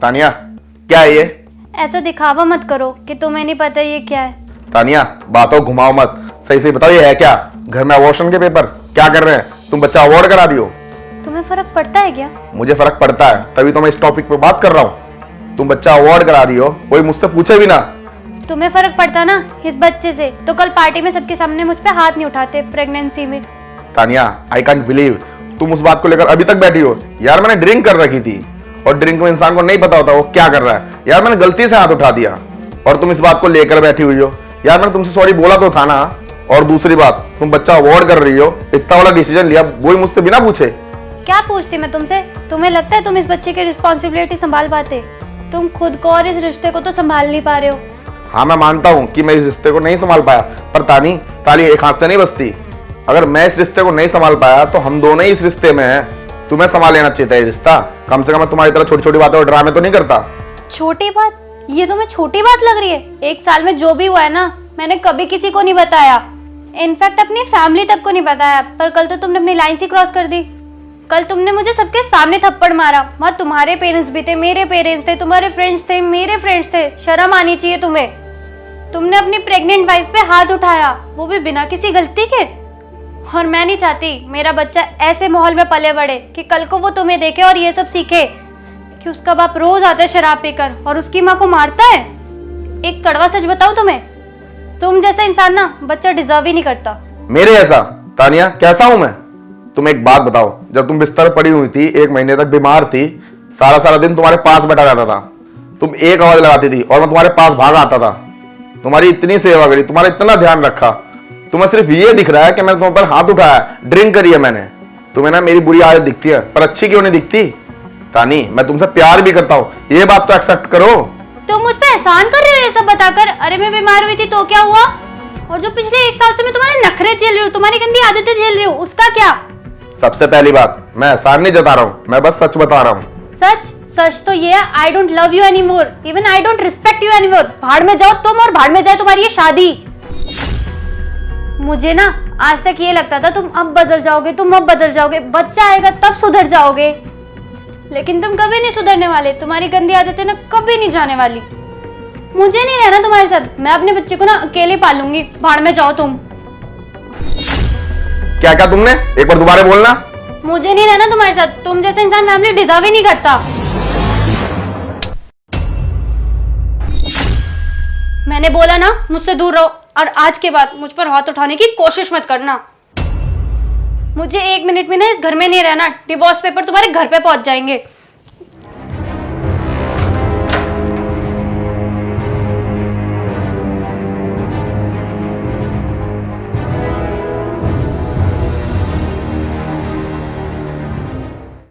तानिया, क्या है ये? ऐसा दिखावा मत करो कि तुम्हें नहीं पता ये क्या है। तानिया, बातों घुमाओ मत, सही सही बताओ ये है क्या? घर में अबॉर्शन के पेपर क्या कर रहे हैं? तुम बच्चा अवॉर्ड करा दियो। तुम्हें फर्क पड़ता है क्या? मुझे फर्क पड़ता है, तभी तो मैं इस टॉपिक पे बात कर रहा हूँ। तुम बच्चा अवॉर्ड करा दियो, कोई मुझसे पूछे भी ना। तुम्हें फर्क पड़ता ना इस बच्चे से तो कल पार्टी में सबके सामने मुझ पे हाथ नहीं उठाते प्रेगनेंसी में। तानिया, आई कांट बिलीव तुम उस बात को लेकर अभी तक बैठी हो। यार मैंने ड्रिंक कर रखी थी और ड्रिंक में इंसान को नहीं पता होता वो क्या कर रहा है। यार मैंने गलती से हाथ उठा दिया और तुम इस बात को लेकर बैठी हुई हो। यार मैंने तुमसे सॉरी बोला तो था ना। और दूसरी बात, तुम बच्चा अवॉर्ड कर रही हो, इतना बड़ा डिसीजन लिया वो ही मुझसे बिना पूछे। क्या पूछती मैं तुमसे? तुम्हें लगता है तुम इस बच्चे की रिस्पॉन्सिबिलिटी संभाल पाते? तुम खुद को और इस रिश्ते को तो संभाल नहीं पा रहे हो। हाँ मैं मानता हूँ कि मैं इस रिश्ते को नहीं संभाल पाया, पर ताली एक हाथ से नहीं बसती। अगर मैं इस रिश्ते को नहीं संभाल पाया तो हम दोनों ही इस रिश्ते में हैं। तुम्हें संभाल लेना चाहिए था ये रिश्ता। कम से कम मैं तुम्हारी तरह छोटी छोटी बातों और ड्रामे तो नहीं करता। छोटी बात? ये तुम्हें छोटी बात लग रही है? 1 साल में जो भी हुआ है ना, मैंने कभी किसी को नहीं बताया, इनफैक्ट अपनी फैमिली तक को नहीं बताया। पर कल तो तुमने अपनी लाइन ही क्रॉस कर दी। कल तुमने मुझे सबके सामने थप्पड़ मारा। वहाँ तुम्हारे पेरेंट्स भी थे, मेरे पेरेंट्स थे, तुम्हारे फ्रेंड्स थे, मेरे फ्रेंड्स थे। शर्म आनी चाहिए तुम्हें। तुमने अपनी प्रेग्नेंट वाइफ पे हाथ उठाया, वो भी बिना किसी गलती के। और मैं नहीं चाहती मेरा बच्चा ऐसे माहौल में पले बढ़े कि कल को वो तुम्हें देखे और ये सब सीखे कि उसका बाप रोज आता है शराब पीकर और उसकी माँ को मारता है। एक कड़वा सच बताऊं तुम्हें, तुम जैसा इंसान ना बच्चा डिजर्व ही नहीं करता। मेरे ऐसा? तानिया, कैसा हूं मैं? तुम एक बात बताओ, जब तुम बिस्तर पर पड़ी हुई थी, 1 महीने तक बीमार थी, सारा दिन तुम्हारे पास बैठा रहता था। तुम एक आवाज लगाती थी और मैं तुम्हारे पास भाग आता था। तुम्हारी इतनी सेवा करी, तुम्हारा इतना ध्यान रखा। तुम्हें सिर्फ ये दिख रहा है कि मैंने तुम पर हाथ उठाया, ड्रिंक करी है मैंने। तुम्हें ना मेरी बुरी आदत दिखती है, पर अच्छी क्यों नहीं दिखती? तानी, मैं तुमसे प्यार भी करता हूँ, ये बात तो एक्सेप्ट करो। तुम मुझ पे एहसान कर रहे हो ये सब बताकर? अरे मैं बीमार हुई थी तो क्या हुआ? और जो पिछले 1 साल से मैं तुम्हारे नखरे झेल रही हूँ, तुम्हारी गंदी आदतें झेल रही हूँ, उसका क्या? सबसे पहली बात, मैं एहसान नहीं जता रहा हूँ, मैं बस सच बता रहा हूँ। सच तो ये है, I don't love you anymore, even I don't respect you anymore. भाड़ में जाओ तुम और भाड़ में जाए तुम्हारी ये शादी। मुझे ना आज तक ये लगता था तुम अब बदल जाओगे, तुम अब बदल जाओगे, बच्चा आएगा तब सुधर जाओगे, लेकिन तुम कभी नहीं सुधरने वाले। तुम्हारी गंदी आदतें ना कभी नहीं जाने वाली। मुझे नहीं रहना तुम्हारे साथ, मैं अपने बच्चे को ना अकेले पालूंगी। भाड़ में जाओ तुम। क्या क्या तुमने? एक बार दोबारा बोलना। मुझे नहीं रहना तुम्हारे साथ, तुम जैसे इंसान फैमिली डिजर्व ही नहीं करता। मैंने बोला ना मुझसे दूर रहो, और आज के बाद मुझ पर हाथ उठाने की कोशिश मत करना। मुझे 1 मिनट में ना इस घर में नहीं रहना, डिवोर्स पेपर तुम्हारे घर पे पहुंच जाएंगे।